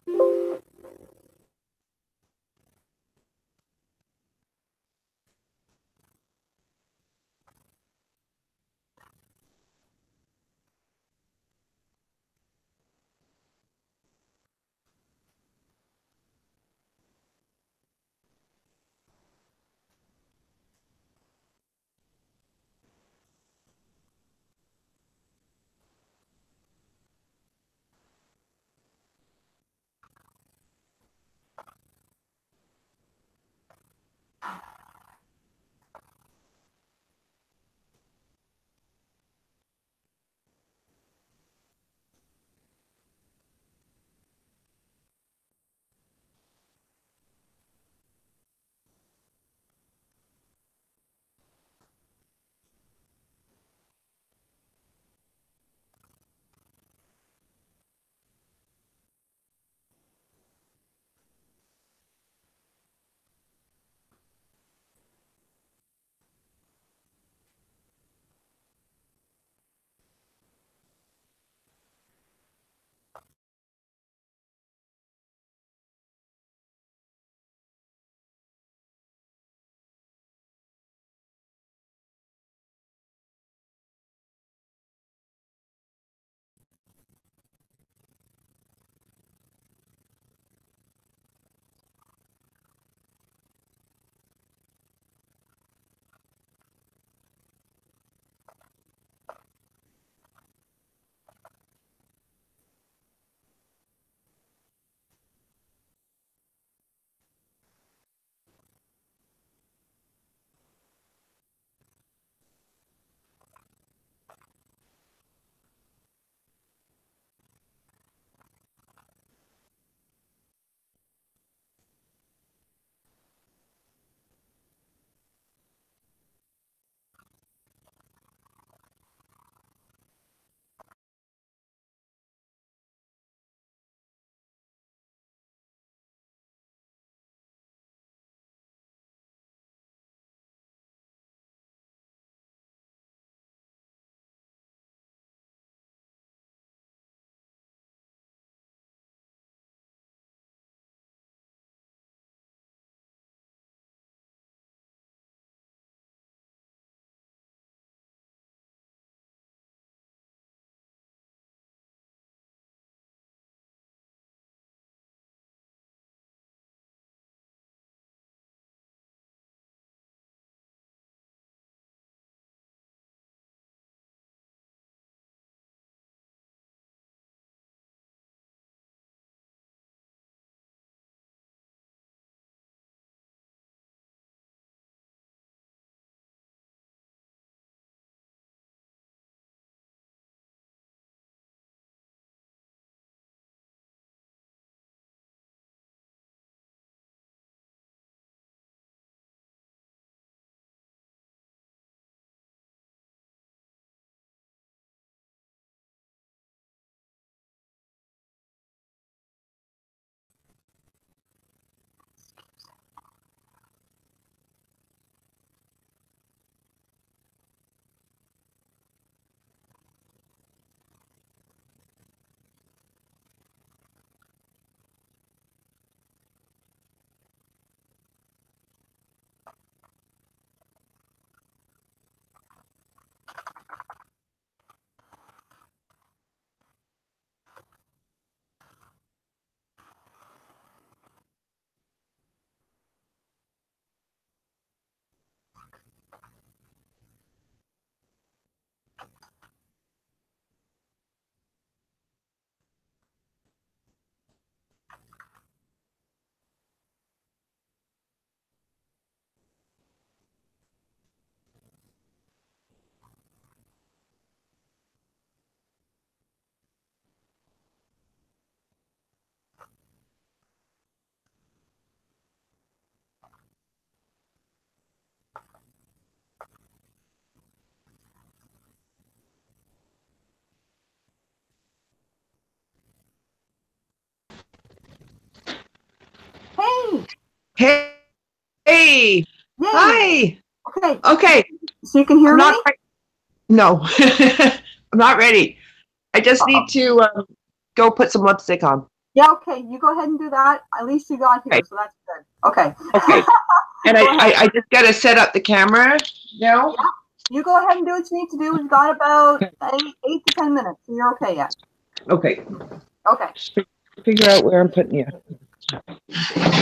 Hey, Hey, hey, hey. hi. Okay, Okay, so you can hear I'm me? not. No, I'm not ready. I just need Uh, to go put some lipstick on. Yeah, okay. You go ahead and do that. At least you got here, Okay. so that's good. Okay. Okay. And Go ahead. I just got to set up the camera now. Yeah. You go ahead and do what you need to do. We've got about 8 to 10 minutes, so you're okay yet. Okay. Okay. Figure out where I'm putting you.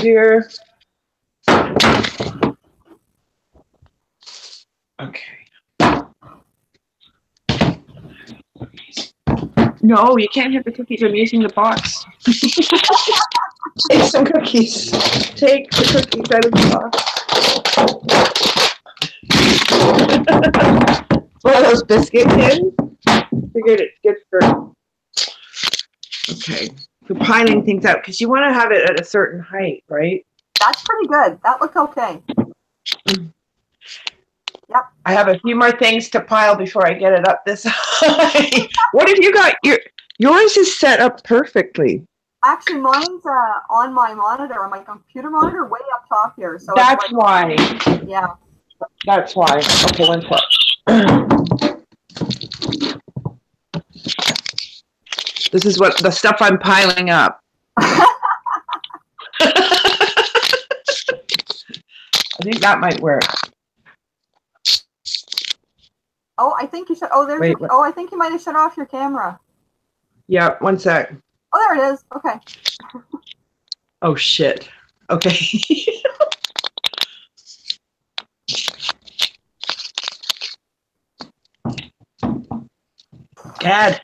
Here. Okay. No, you can't have the cookies. I'm using the box. Take some cookies. Take the cookies out of the box. One of those biscuit tins. Figured it's good for. Okay. For piling things out because you want to have it at a certain height, right? That's pretty good. That looked okay. Yep. I have a few more things to pile before I get it up this high. What have you got? Yours is set up perfectly. Actually, mine's on my monitor, on my computer monitor, way up top here. So That's it's like, why. yeah. That's why. Okay, one sec. This is what the stuff I'm piling up. I think that might work. Oh, I think you should. Oh, there's. Oh, I think you might have shut off your camera. Yeah, one sec. Oh, there it is. Okay. Oh shit. Okay. Dad,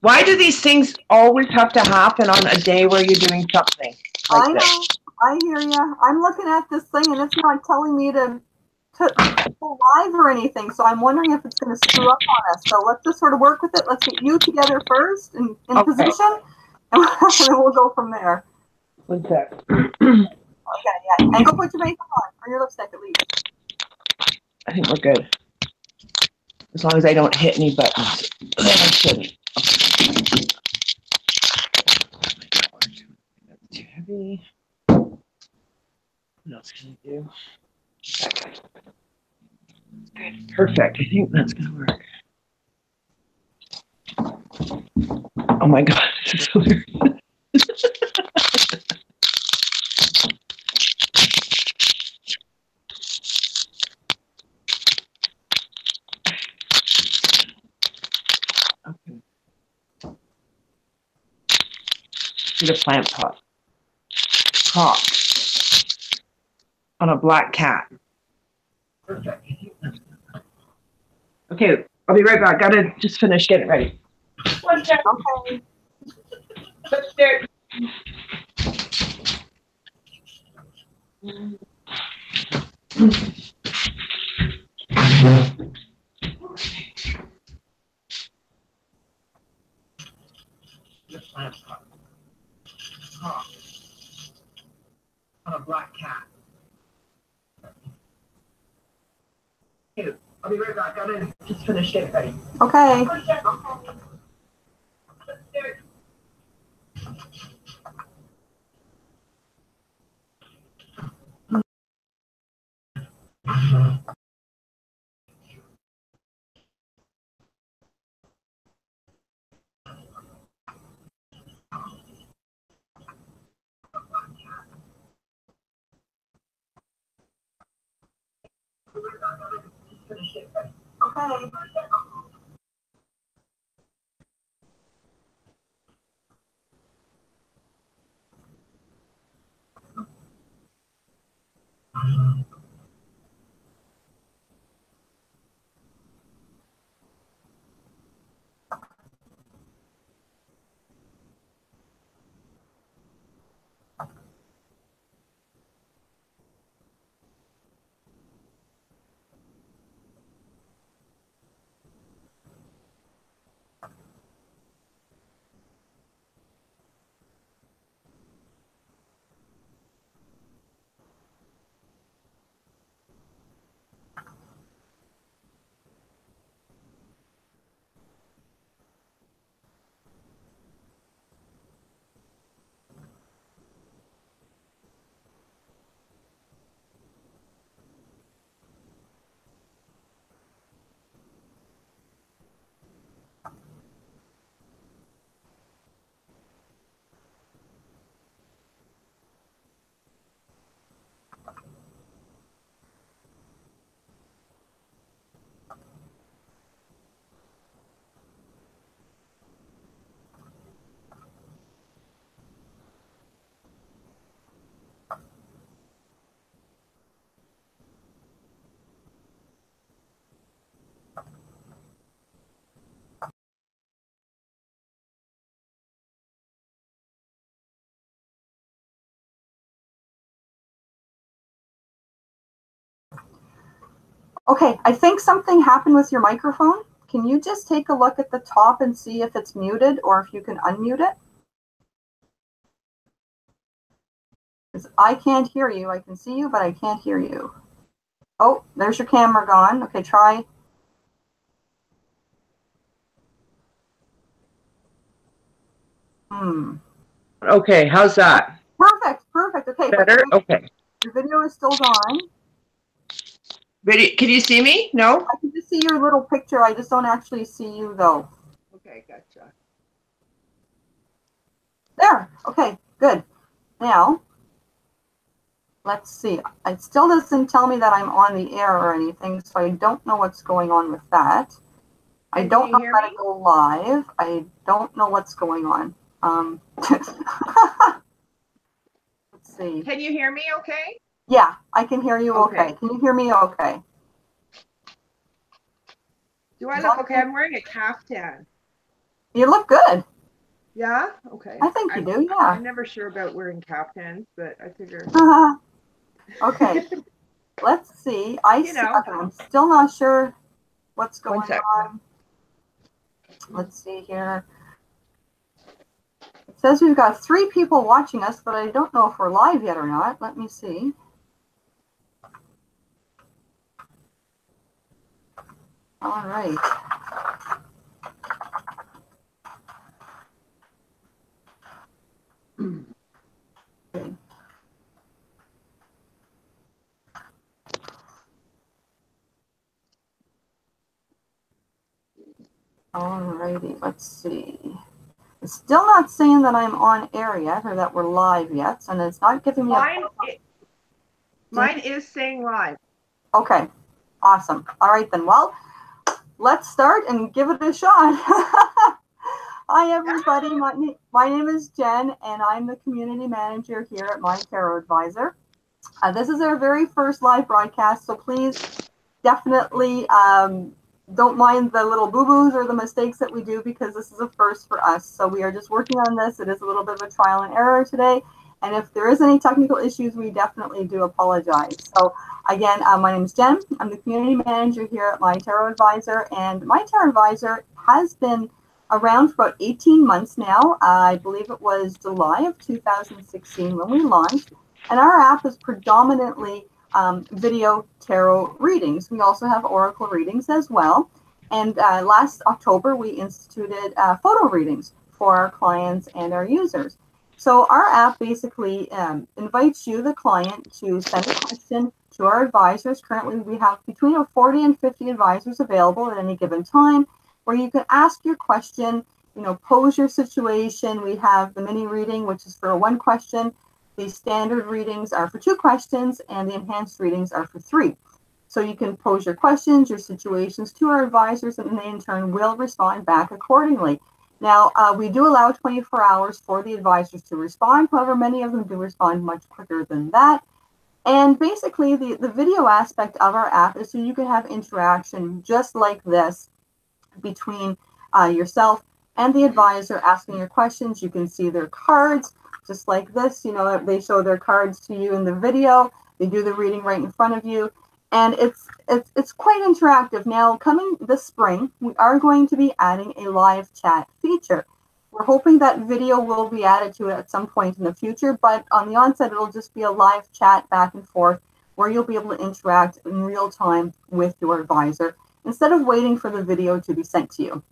why do these things always have to happen on a day where you're doing something like I know. this? I hear you. I'm looking at this thing and it's not telling me to go live or anything. So I'm wondering if it's going to screw up on us. So let's just sort of work with it. Let's get you together first in position, and then we'll go from there. One sec. Okay, yeah. And go put your makeup on, or your lipstick at least. I think we're good. As long as I don't hit any buttons. I shouldn't. That's too heavy. What else can I do? Good. Perfect. I think that's going to work. Oh my God. This is hilarious. Okay. Need a plant pot. Top on a black cat. Perfect. Okay, I'll be right back. Gotta just finish getting ready. One second. Okay. Let's start. The plant pot. Top on a black cat. Okay, I'll be right back. Gotta just finish getting ready. Okay. Okay. Okay, I think something happened with your microphone. Can you just take a look at the top and see if it's muted or if you can unmute it? Because I can't hear you. I can see you, but I can't hear you. Oh, there's your camera gone. Okay, try. Okay, how's that? Perfect, perfect. Okay, Better? Okay. your video is still on. Video, can you see me? No? I can just see your little picture. I just don't actually see you, though. Okay, gotcha. There. Okay, good. Now, let's see. It still doesn't tell me that I'm on the air or anything, so I don't know what's going on with that. I don't know how to go live. I don't know what's going on. Let's see. Can you hear me okay? Yeah, I can hear you okay. Can you hear me okay? Do I look okay? I'm wearing a caftan. You look good. Yeah? Okay. I think you do, yeah. I'm never sure about wearing caftans, but I figure. Okay. Let's see. I'm still not sure what's going on. Let's see here. It says we've got 3 people watching us, but I don't know if we're live yet or not. Let me see. All right. Okay. All righty. Let's see. It's still not saying that I'm on air yet or that we're live yet, and it's not giving me Mine is saying live. Okay. Awesome. All right then. Well, let's start and give it a shot. Hi, everybody. My name is Jen, and I'm the community manager here at My Tarot Advisor. This is our very first live broadcast, so please definitely don't mind the little boo-boos or the mistakes that we do, because this is a first for us. So we are just working on this. It is a little bit of a trial and error today. And if there is any technical issues, we definitely do apologize. So again, my name is Jen. I'm the community manager here at My Tarot Advisor. And My Tarot Advisor has been around for about 18 months now. I believe it was July of 2016 when we launched. And our app is predominantly video tarot readings. We also have oracle readings as well. And last October, we instituted photo readings for our clients and our users. So our app basically invites you, the client, to send a question to our advisors. Currently, we have between 40 and 50 advisors available at any given time, where you can ask your question, pose your situation. We have the mini reading, which is for 1 question. The standard readings are for 2 questions, and the enhanced readings are for 3. So you can pose your questions, your situations to our advisors, and they in turn will respond back accordingly. Now, we do allow 24 hours for the advisors to respond. However, many of them do respond much quicker than that. And basically, the video aspect of our app is so you can have interaction just like this between yourself and the advisor asking your questions. You can see their cards just like this. They show their cards to you in the video. They do the reading right in front of you. And it's quite interactive. Now, coming this spring, we are going to be adding a live chat feature. We're hoping that video will be added to it at some point in the future, but on the onset, it'll just be a live chat back and forth where you'll be able to interact in real time with your advisor instead of waiting for the video to be sent to you.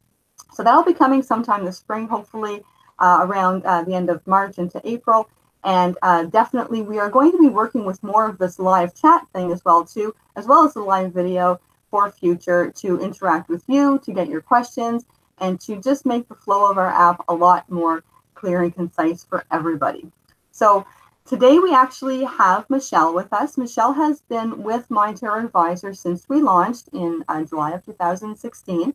So that'll be coming sometime this spring, hopefully around the end of March into April. And definitely we are going to be working with more of this live chat thing as well too, as well as the live video for future, to interact with you, to get your questions, and to just make the flow of our app a lot more clear and concise for everybody. So today we actually have Michelle with us. Michelle has been with My Tarot Advisor since we launched in July of 2016.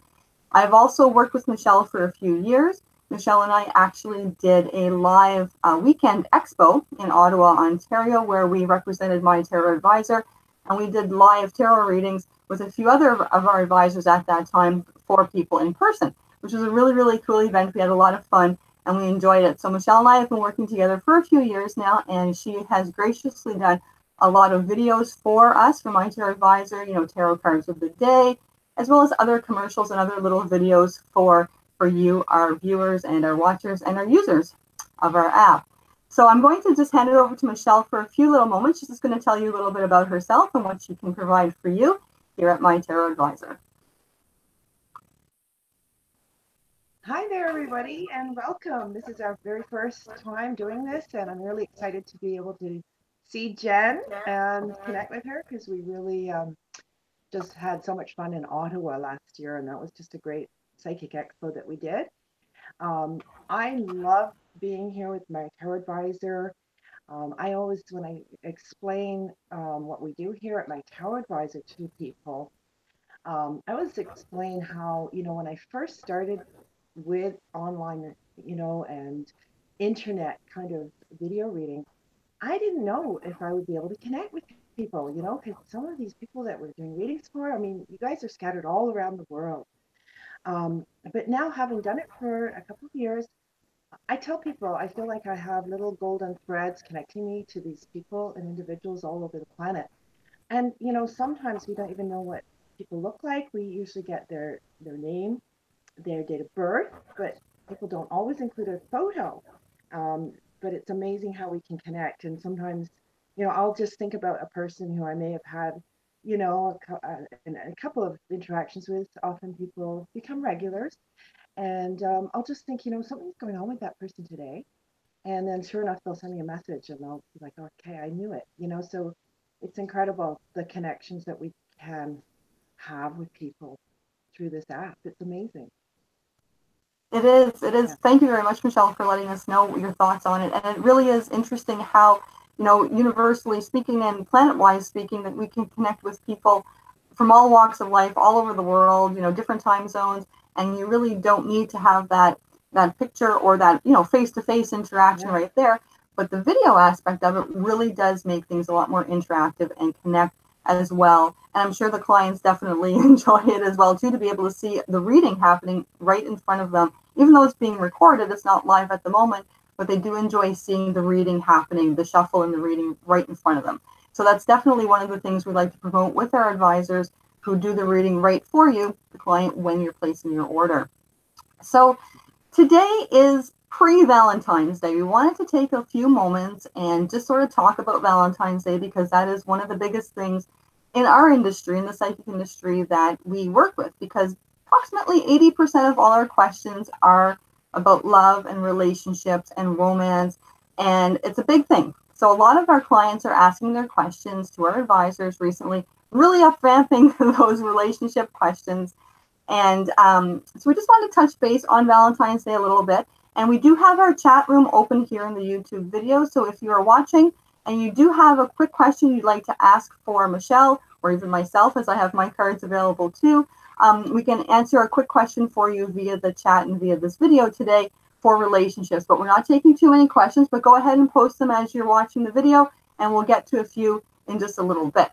I've also worked with Michelle for a few years. Michelle and I actually did a live weekend expo in Ottawa, Ontario, where we represented My Tarot Advisor, and we did live tarot readings with a few other of our advisors at that time for people in person, which was a really, really cool event. We had a lot of fun and we enjoyed it. So Michelle and I have been working together for a few years now, and she has graciously done a lot of videos for us from My Tarot Advisor, you know, tarot cards of the day, as well as other commercials and other little videos for you, our viewers and our watchers and our users of our app. So I'm going to just hand it over to Michelle for a few little moments. She's just going to tell you a little bit about herself and what she can provide for you here at My Tarot Advisor. Hi there, everybody, and welcome. This is our very first time doing this, and I'm really excited to be able to see Jenn and connect with her, because we really just had so much fun in Ottawa last year, and that was just a great psychic expo that we did. I love being here with My Tarot Advisor. I always, when I explain what we do here at My Tarot Advisor to people, I always explain how, you know, when I first started with online, you know, and internet kind of video reading, I didn't know if I would be able to connect with people, you know, because some of these people that we're doing readings for, I mean, you guys are scattered all around the world. But now, having done it for a couple of years, I tell people I feel like I have little golden threads connecting me to these people and individuals all over the planet. And, you know, sometimes we don't even know what people look like. We usually get their name, their date of birth, but people don't always include a photo. But it's amazing how we can connect. And sometimes, you know, I'll just think about a person who I may have had, you know, a couple of interactions with. Often people become regulars. And I'll just think, you know, something's going on with that person today. And then sure enough, they'll send me a message and they'll be like, okay, I knew it, you know. So it's incredible the connections that we can have with people through this app. It's amazing. It is. Yeah. Thank you very much, Michelle, for letting us know your thoughts on it. And it really is interesting how, you know, universally speaking and planet-wise speaking, that we can connect with people from all walks of life, all over the world, you know, different time zones, and you really don't need to have that picture or that, you know, face-to-face interaction right there. But the video aspect of it really does make things a lot more interactive and connect as well. And I'm sure the clients definitely enjoy it as well too, to be able to see the reading happening right in front of them. Even though it's being recorded, it's not live at the moment, but they do enjoy seeing the reading happening, the shuffle and the reading right in front of them. So that's definitely one of the things we like to promote with our advisors, who do the reading right for you, the client, when you're placing your order. So today is pre-Valentine's Day. We wanted to take a few moments and just sort of talk about Valentine's Day, because that is one of the biggest things in our industry, in the psychic industry, that we work with, because approximately 80% of all our questions are about love and relationships and romance, and it's a big thing. So a lot of our clients are asking their questions to our advisors recently, really up-ramping those relationship questions. And so we just want to touch base on Valentine's Day a little bit. And we do have our chat room open here in the YouTube video. So if you are watching and you do have a quick question you'd like to ask for Michelle or even myself, as I have my cards available too, we can answer a quick question for you via the chat and via this video today for relationships. But we're not taking too many questions, but go ahead and post them as you're watching the video, and we'll get to a few in just a little bit.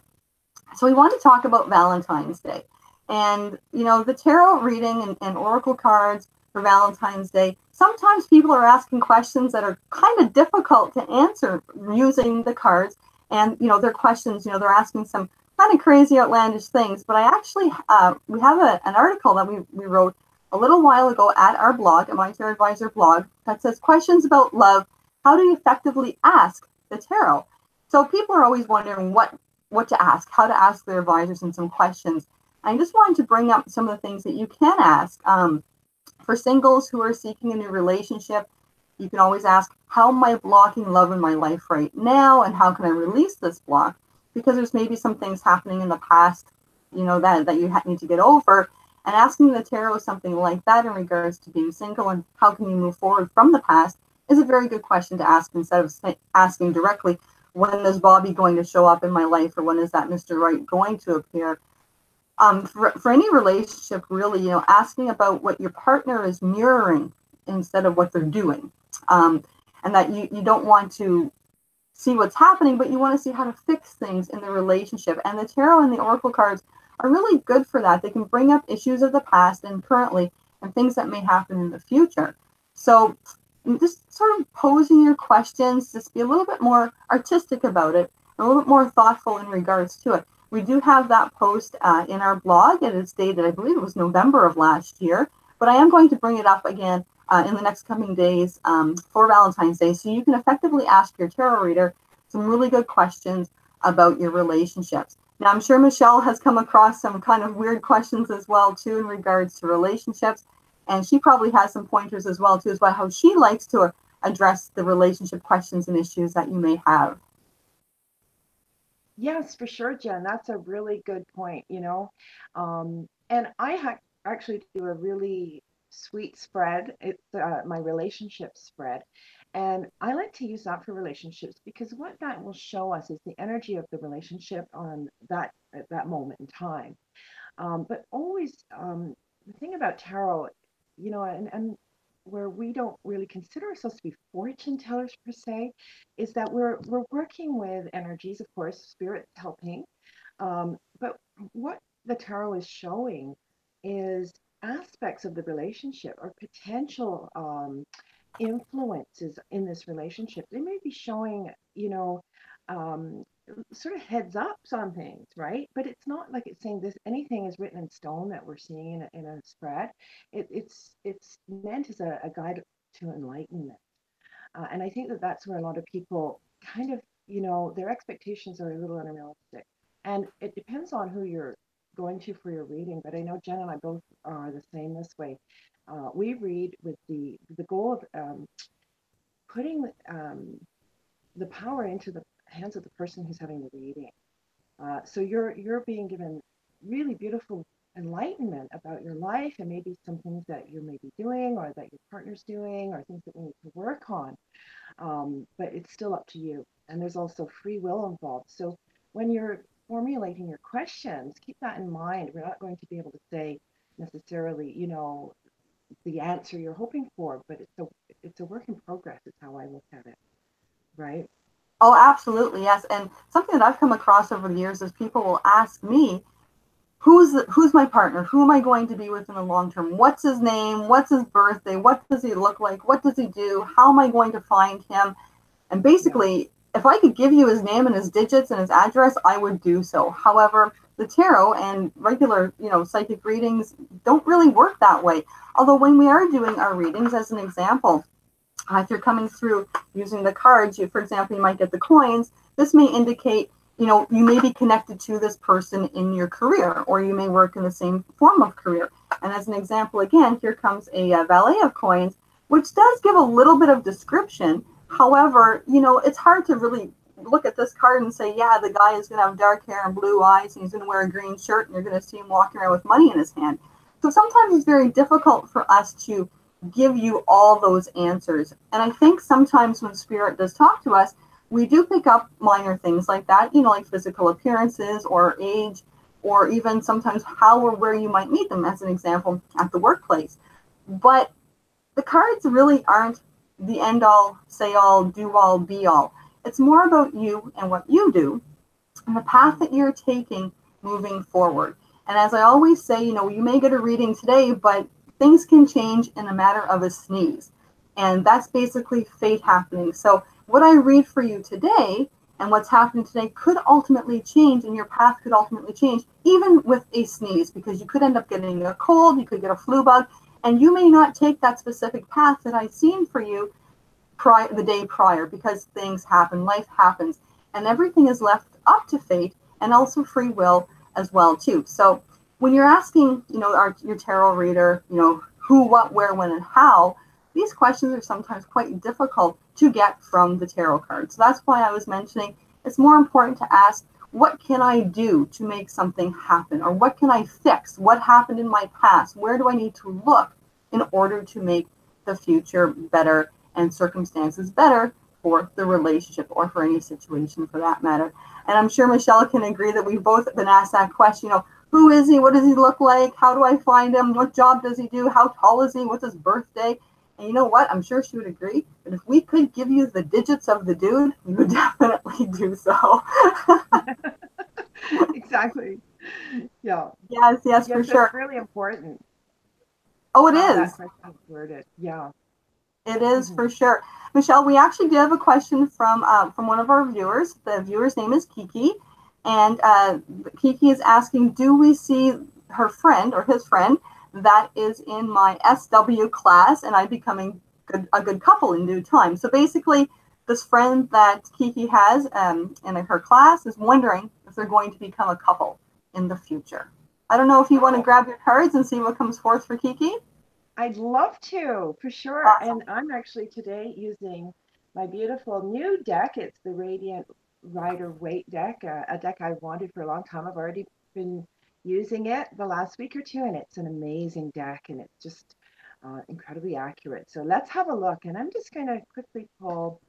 So we want to talk about Valentine's Day. And, you know, the tarot reading and oracle cards for Valentine's Day, sometimes people are asking questions that are kind of difficult to answer using the cards. And, you know, their questions, you know, they're asking some kind of crazy, outlandish things. But I actually, we have an article that we wrote a little while ago at our blog, at My Tarot Advisor blog, that says questions about love, how to effectively ask the tarot. So people are always wondering what to ask, how to ask their advisors, and some questions. I just wanted to bring up some of the things that you can ask. For singles who are seeking a new relationship, you can always ask, how am I blocking love in my life right now, and how can I release this block? Because there's maybe some things happening in the past, you know, that you need to get over. And asking the tarot something like that in regards to being single and how can you move forward from the past is a very good question to ask, instead of asking directly, when is Bobby going to show up in my life, or when is that Mr. Right going to appear? For any relationship, really, you know, asking about what your partner is mirroring instead of what they're doing. And that you don't want to see what's happening, but you want to see how to fix things in the relationship. And the tarot and the oracle cards are really good for that. They can bring up issues of the past and currently, and things that may happen in the future. So just sort of posing your questions, just be a little bit more artistic about it, a little bit more thoughtful in regards to it. We do have that post in our blog. It is dated, I believe it was November of last year, but I am going to bring it up again in the next coming days for Valentine's Day. So you can effectively ask your tarot reader some really good questions about your relationships. Now, I'm sure Michelle has come across some kind of weird questions as well, too, in regards to relationships. And she probably has some pointers as well, too, as well, how she likes to address the relationship questions and issues that you may have. Yes, for sure, Jen. That's a really good point, you know. And actually do a really sweet spread. It's my relationship spread. And I like to use that for relationships because what that will show us is the energy of the relationship on that at that moment in time. But always, the thing about tarot, you know, and where we don't really consider ourselves to be fortune tellers per se, is that we're working with energies, of course, spirits helping. But what the tarot is showing is aspects of the relationship or potential influences in this relationship. They may be showing, you know, um, sort of heads ups on things, right? But it's not like it's saying this anything is written in stone that we're seeing in a spread. It's meant as a guide to enlightenment, and I think that that's where a lot of people kind of, you know, their expectations are a little unrealistic, and it depends on who you're going to for your reading. But I know Jen and I both are the same this way. We read with the goal of putting the power into the hands of the person who's having the reading. So you're being given really beautiful enlightenment about your life and maybe some things that you may be doing or that your partner's doing or things that we need to work on. But it's still up to you. And there's also free will involved. So when you're formulating your questions, keep that in mind. We're not going to be able to say necessarily, you know, the answer you're hoping for, but it's a work in progress. Is how I look at it, right? Oh, absolutely, yes. And something that I've come across over the years is people will ask me, who's my partner? Who am I going to be with in the long term? What's his name? What's his birthday? What does he look like? What does he do? How am I going to find him? And basically, if I could give you his name and his digits and his address, I would do so. However, the tarot and regular, you know, psychic readings don't really work that way. Although when we are doing our readings, as an example, if you're coming through using the cards, you, for example, you might get the coins. This may indicate, you know, you may be connected to this person in your career, or you may work in the same form of career. And as an example, again, here comes a valet of coins, which does give a little bit of description. However, you know, it's hard to really look at this card and say, yeah, the guy is going to have dark hair and blue eyes, and he's going to wear a green shirt, and you're going to see him walking around with money in his hand. So sometimes it's very difficult for us to give you all those answers. And I think sometimes when spirit does talk to us, we do pick up minor things like that, you know, like physical appearances or age, or even sometimes how or where you might meet them, as an example, at the workplace. But the cards really aren't the end all, say all, do all, be all. It's more about you and what you do and the path that you're taking moving forward. And as I always say, you know, you may get a reading today, but things can change in a matter of a sneeze. And that's basically fate happening. So what I read for you today and what's happening today could ultimately change, and your path could ultimately change, even with a sneeze, because you could end up getting a cold, you could get a flu bug, and you may not take that specific path that I've seen for you the day prior, because things happen, life happens, and everything is left up to fate and also free will as well too. So when you're asking, you know, your tarot reader, you know, who, what, where, when, and how, these questions are sometimes quite difficult to get from the tarot cards. So that's why I was mentioning it's more important to ask, what can I do to make something happen? Or what can I fix? What happened in my past? Where do I need to look in order to make the future better and circumstances better for the relationship or for any situation for that matter? And I'm sure Michelle can agree that we've both been asked that question, you know, who is he? What does he look like? How do I find him? What job does he do? How tall is he? What's his birthday? And you know what? I'm sure she would agree that if we could give you the digits of the dude, we would definitely do so. Exactly. Yeah. Yes, Yes, for that's sure. really important Oh, it how is. that question is worded. Yeah. It is for sure. Michelle, we actually do have a question from one of our viewers. The viewer's name is Kiki. And Kiki is asking, do we see her friend or his friend that is in my SW class and I'm becoming a good couple in due time? So basically, this friend that Kiki has in her class is wondering if they're going to become a couple in the future. I don't know if you want to grab your cards and see what comes forth for Kiki. I'd love to, for sure. Awesome. And I'm actually today using my beautiful new deck. It's the Radiant Rider Waite deck, a deck I've wanted for a long time. I've already been using it the last week or two, and it's an amazing deck, and it's just incredibly accurate. So let's have a look. And I'm just going to quickly pull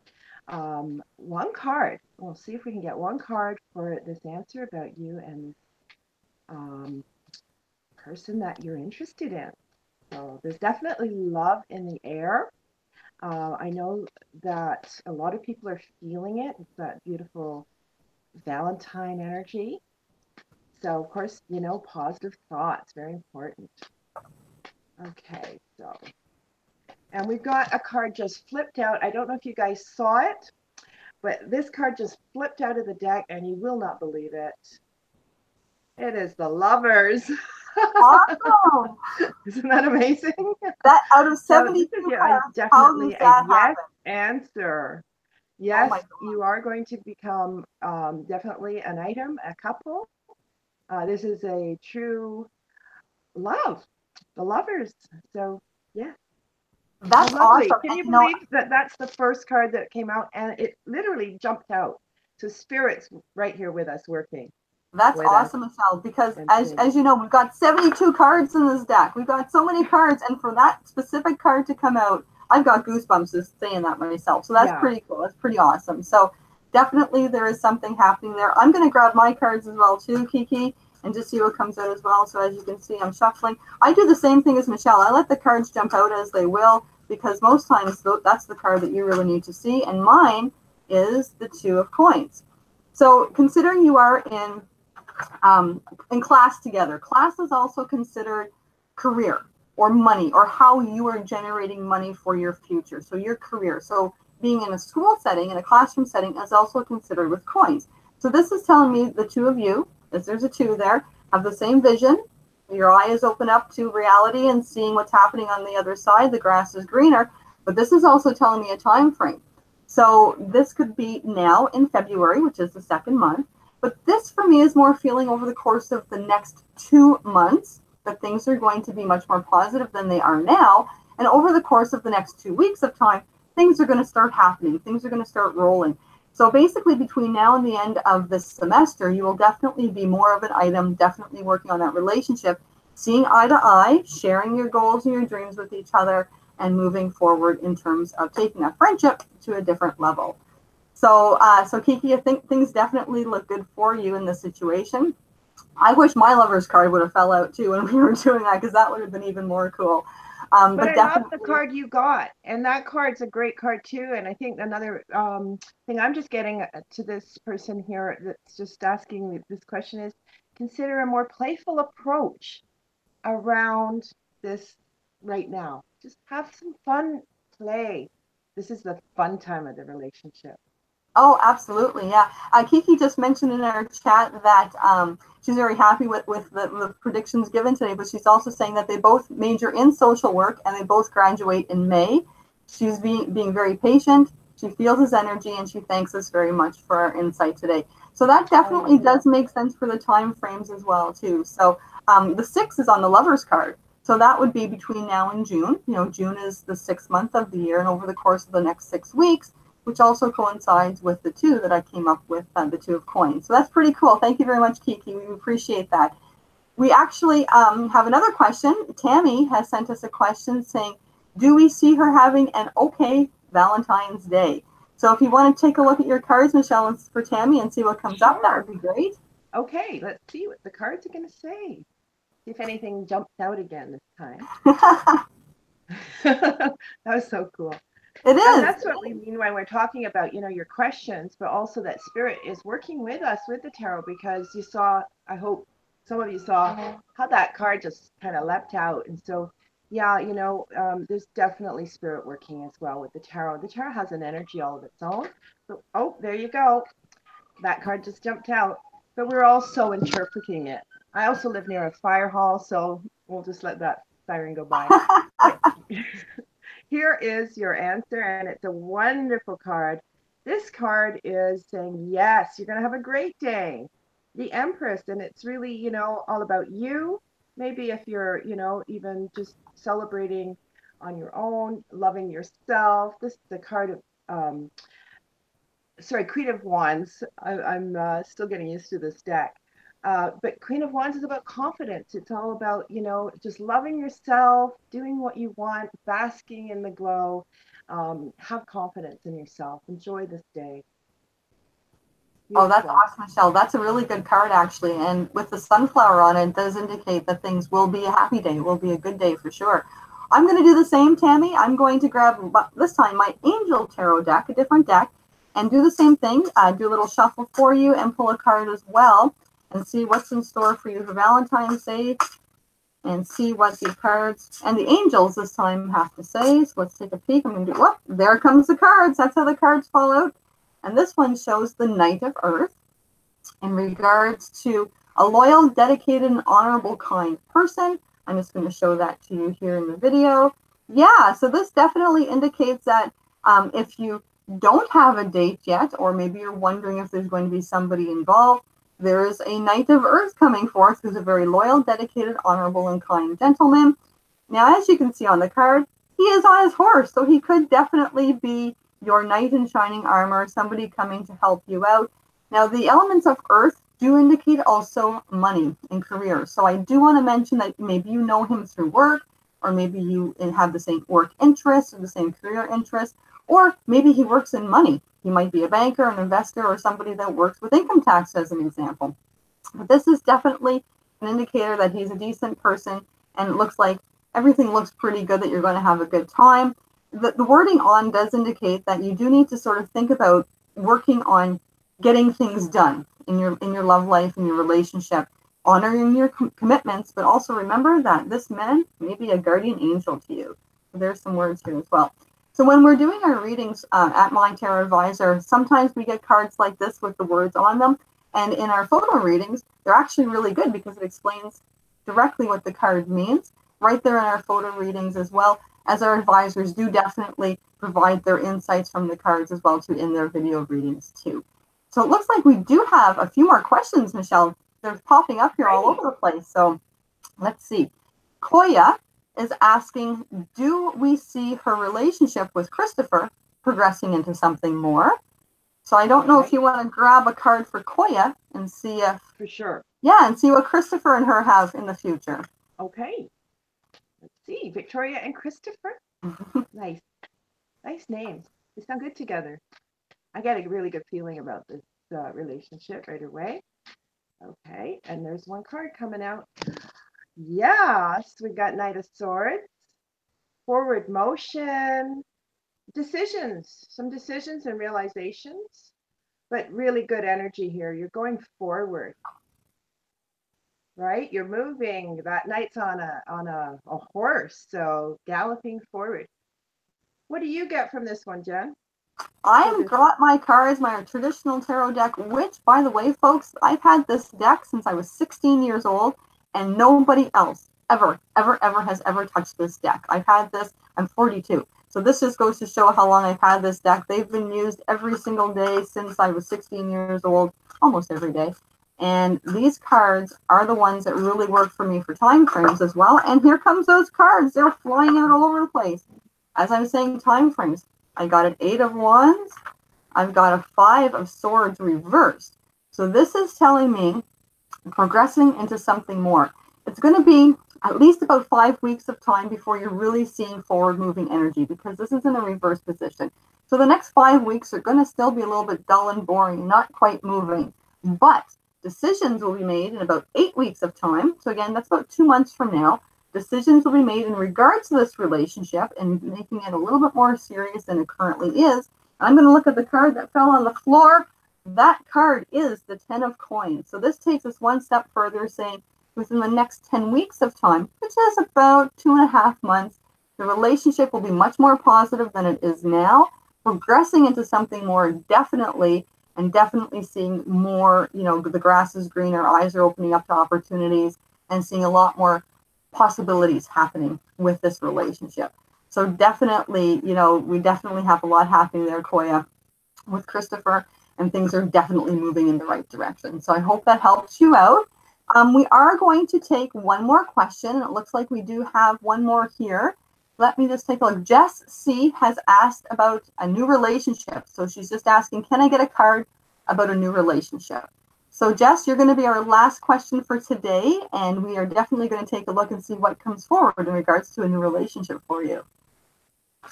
one card. We'll see if we can get one card for this answer about you and um, person that you're interested in. So there's definitely love in the air. I know that a lot of people are feeling it. It's that beautiful Valentine energy. So, of course, positive thoughts, very important. Okay, so, and we've got a card just flipped out. I don't know if you guys saw it, but this card just flipped out of the deck, and you will not believe it. It is the Lovers. Awesome. Isn't that amazing? That out of So 72 this is cards, how definitely does a that yes happen? answer. Oh Yes, my God. you are going to become definitely an item, a couple. This is a true love, the lovers. So, yeah, how That's lovely. awesome. Can And you believe that that's the first card that came out and it literally jumped out? So, Spirit's right here with us, working that's with us. awesome, Michelle, because And as you know, we've got 72 cards in this deck. We've got so many cards, and for that specific card to come out, I've got goosebumps just saying that myself. So that's yeah, pretty cool. That's pretty awesome. So definitely there is something happening there. I'm going to grab my cards as well too, Kiki, and just see what comes out as well. So as you can see, I'm shuffling. I do the same thing as Michelle. I let the cards jump out as they will, because most times that's the card that you really need to see. And mine is the Two of Coins. So considering you are in class together. Class is also considered career or money or how you are generating money for your future. So your career. So being in a school setting, in a classroom setting, is also considered with coins. So this is telling me the two of you, as there's a two there, have the same vision. Your eye is open up to reality and seeing what's happening on the other side. The grass is greener. But this is also telling me a time frame. So this could be now in February, which is the second month. But this for me is more feeling over the course of the next 2 months that things are going to be much more positive than they are now. And over the course of the next 2 weeks of time, things are going to start happening. Things are going to start rolling. So basically, between now and the end of this semester, you will definitely be more of an item, definitely working on that relationship, seeing eye to eye, sharing your goals and your dreams with each other, and moving forward in terms of taking that friendship to a different level. So Kiki, I think things definitely look good for you in this situation. I wish my lover's card would have fell out too when we were doing that, because that would have been even more cool. but But I love the definitely, card you got, and that card's a great card too. And I think another thing I'm just getting to this person here that's just asking me this question is consider a more playful approach around this right now. Just have some fun, play. This is the fun time of the relationship. oh, absolutely, yeah. Kiki just mentioned in our chat that she's very happy with the predictions given today, but she's also saying that they both major in social work and they both graduate in May. She's being very patient. She feels his energy and she thanks us very much for our insight today. So that definitely does make sense for the time frames as well too. So the 6 is on the lover's card. So that would be between now and June. You know, June is the 6th month of the year, and over the course of the next 6 weeks, which also coincides with the 2 that I came up with, the Two of Coins. So that's pretty cool. Thank you very much, Kiki. We appreciate that. We actually have another question. Tammy has sent us a question saying, do we see her having an okay Valentine's Day? So if you want to take a look at your cards, Michelle, for Tammy and see what comes up, that Sure. would be great. Okay, let's see what the cards are going to say. See if anything jumps out again this time. That was so cool. It And is. that's what we mean when we're talking about, your questions, but also that spirit is working with us with the tarot, because you saw, I hope some of you saw how that card just kind of leapt out. And so Yeah, there's definitely spirit working as well with the tarot. The tarot has an energy all of its own. So, oh, there you go. That card just jumped out. But we're also interpreting it. I also live near a fire hall, so we'll just let that siren go by. But here is your answer, and it's a wonderful card. This card is saying, yes, you're going to have a great day. The Empress, and it's really, all about you. Maybe if you're, even just celebrating on your own, loving yourself. This is the card of, Queen of Wands. I'm still getting used to this deck. But Queen of Wands is about confidence. It's all about, just loving yourself, doing what you want, basking in the glow. Have confidence in yourself. Enjoy this day. Oh, that's Beautiful. awesome, Michelle. That's a really good card, actually. And with the sunflower on it, it does indicate that things will be a happy day, will be a good day for sure. I'm going to do the same, Tammy. I'm going to grab, this time, my Angel Tarot deck, a different deck, and do the same thing. Do a little shuffle for you and pull a card as well and see what's in store for you for Valentine's Day and see what the cards and the angels this time have to say. So let's take a peek. I'm going to do, whoop, there comes the cards. That's how the cards fall out. And this one shows the Knight of Earth in regards to a loyal, dedicated, and honorable, kind person. I'm just going to show that to you here in the video. Yeah, so this definitely indicates that if you don't have a date yet, or maybe you're wondering if there's going to be somebody involved, there is a Knight of Earth coming forth who's a very loyal, dedicated, honorable, and kind gentleman. Now, as you can see on the card, he is on his horse, so he could definitely be your knight in shining armor, somebody coming to help you out. Now, the elements of earth do indicate also money and career. So I do want to mention that maybe you know him through work, or maybe you have the same work interests or the same career interests, or maybe he works in money. He might be a banker, an investor, or somebody that works with income tax as an example. But this is definitely an indicator that he's a decent person, and it looks like everything looks pretty good, that you're going to have a good time. The wording on does indicate that you do need to sort of think about working on getting things done in your love life and your relationship, honoring your commitments, but also remember that this man may be a guardian angel to you. So there's some words here as well. So when we're doing our readings at My Tarot Advisor, sometimes we get cards like this with the words on them. And in our photo readings, they're actually really good because it explains directly what the card means right there in our photo readings, as well as our advisors do definitely provide their insights from the cards as well too in their video readings too. So it looks like we do have a few more questions, Michelle. They're popping up here all over the place. So let's see. Koya is asking, do we see her relationship with Christopher progressing into something more? So I don't know if you want to grab a card for Koya and see if... For sure. Yeah, and see what Christopher and her have in the future. Okay. Let's see. Victoria and Christopher. Nice. Nice names. They sound good together. I get a really good feeling about this relationship right away. Okay. And there's one card coming out. Yes. We got Knight of Swords. Forward motion. Decisions. Some decisions and realizations. But really good energy here. You're going forward. Right? You're moving. That knight's on a horse, so galloping forward. What do you get from this one, Jen? I've got my cards, my traditional tarot deck, which, by the way, folks, I've had this deck since I was 16 years old, and nobody else ever has ever touched this deck. I've had this, I'm 42. So this just goes to show how long I've had this deck. They've been used every single day since I was 16 years old, almost every day. And these cards are the ones that really work for me for time frames as well. And here comes those cards. They're flying out all over the place. As I'm saying, time frames. I got an 8 of Wands. I've got a 5 of Swords reversed. So this is telling me progressing into something more. It's going to be at least about 5 weeks of time before you're really seeing forward moving energy, because this is in a reverse position. So the next 5 weeks are going to still be a little bit dull and boring, not quite moving. But decisions will be made in about 8 weeks of time. So again, that's about 2 months from now. Decisions will be made in regards to this relationship and making it a little bit more serious than it currently is. I'm going to look at the card that fell on the floor. That card is the 10 of coins. So this takes us one step further, saying within the next 10 weeks of time, which is about 2.5 months, the relationship will be much more positive than it is now, progressing into something more definitely, and definitely seeing more, you know, the grass is greener, eyes are opening up to opportunities, and seeing a lot more possibilities happening with this relationship. So definitely, you know, we definitely have a lot happening there, Koya, with Christopher, and things are definitely moving in the right direction. So I hope that helps you out. We are going to take one more question, and it looks like we do have one more here. Let me just take a look. Jess C has asked about a new relationship. So she's just asking, can I get a card about a new relationship? So Jess, you're going to be our last question for today, and we are definitely going to take a look and see what comes forward in regards to a new relationship for you.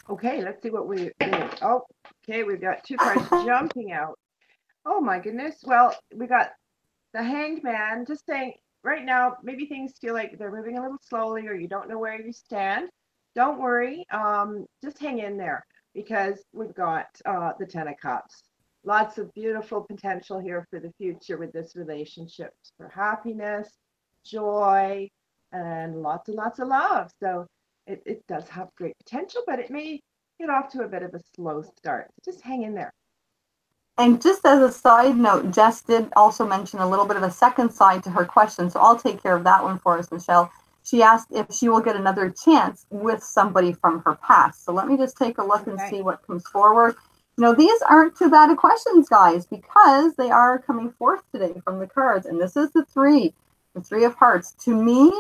Okay, let's see what we did. Oh, okay, we've got two cards jumping out. Oh my goodness. Well, we got the Hanged Man, just saying right now, maybe things feel like they're moving a little slowly or you don't know where you stand. Don't worry. Just hang in there because we've got the Ten of Cups. Lots of beautiful potential here for the future with this relationship, for happiness, joy, and lots and lots of love. So it does have great potential, but it may get off to a bit of a slow start. So just hang in there. And just as a side note, Jess did also mention a little bit of a second side to her question, so I'll take care of that one for us, Michelle. She asked if she will get another chance with somebody from her past. So let me just take a look and see what comes forward. You know, these aren't too bad of questions, guys, because they are coming forth today from the cards. And this is the Three of Hearts. To me,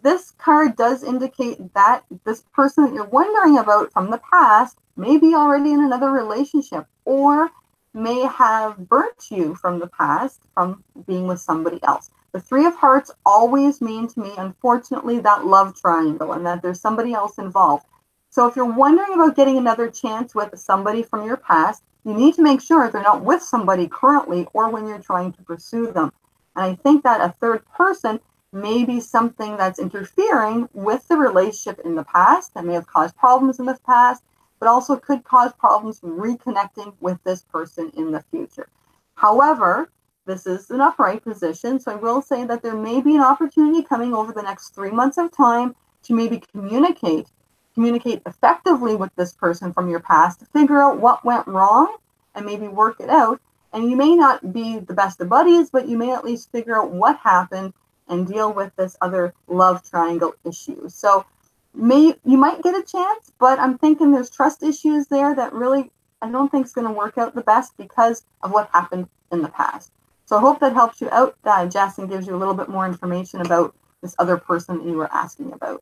this card does indicate that this person that you're wondering about from the past may be already in another relationship, or may have burnt you from the past from being with somebody else. The Three of Hearts always mean to me, unfortunately, that love triangle and that there's somebody else involved. So if you're wondering about getting another chance with somebody from your past, you need to make sure they're not with somebody currently or when you're trying to pursue them. And I think that a third person may be something that's interfering with the relationship in the past that may have caused problems in the past, but also could cause problems reconnecting with this person in the future. However, this is an upright position, so I will say that there may be an opportunity coming over the next 3 months of time to maybe communicate effectively with this person from your past to figure out what went wrong and maybe work it out. And you may not be the best of buddies, but you may at least figure out what happened and deal with this other love triangle issue. So you might get a chance, but I'm thinking there's trust issues there that really I don't think is going to work out the best because of what happened in the past. So I hope that helps you out, Jess, and gives you a little bit more information about this other person that you were asking about.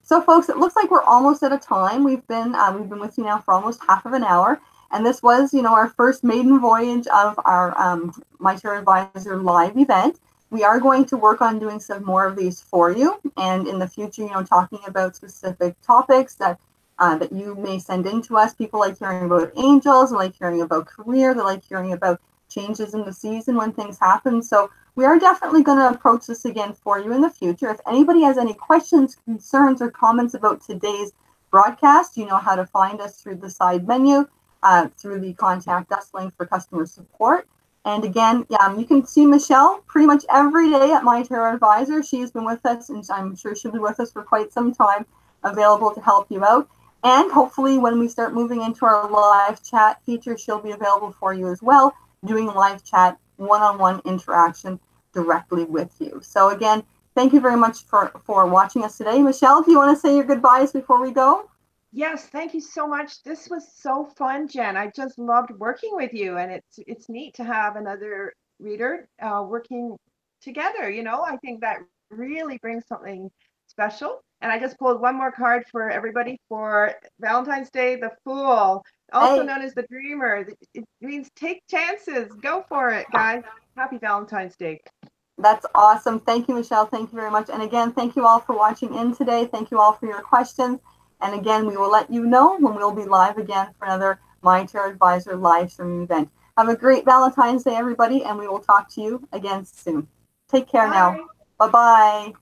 So, folks, it looks like we're almost at a time. We've been with you now for almost half of an hour, and this was, you know, our first maiden voyage of our My Tarot Advisor live event. We are going to work on doing some more of these for you, and in the future, you know, talking about specific topics that that you may send in to us. People like hearing about angels, they like hearing about career, they like hearing about changes in the season when things happen. So we are definitely going to approach this again for you in the future. If anybody has any questions, concerns, or comments about today's broadcast, you know how to find us through the side menu, through the Contact Us link for customer support. And again, you can see Michelle pretty much every day at My Tarot Advisor. She's been with us, and I'm sure she'll be with us for quite some time, available to help you out. And hopefully when we start moving into our live chat feature, she'll be available for you as well, doing live chat, one-on-one interaction directly with you. So again, thank you very much for watching us today. Michelle, do you want to say your goodbyes before we go? Yes, thank you so much. This was so fun, Jen. I just loved working with you, and it's neat to have another reader working together. You know, I think that really brings something special. And I just pulled one more card for everybody for Valentine's Day, the Fool, also known as the Dreamer. It means take chances. Go for it, guys. Happy Valentine's Day. That's awesome. Thank you, Michelle. Thank you very much. And again, thank you all for watching in today. Thank you all for your questions. And again, we will let you know when we'll be live again for another My Tarot Advisor live streaming event. Have a great Valentine's Day, everybody, and we will talk to you again soon. Take care now. Bye-bye.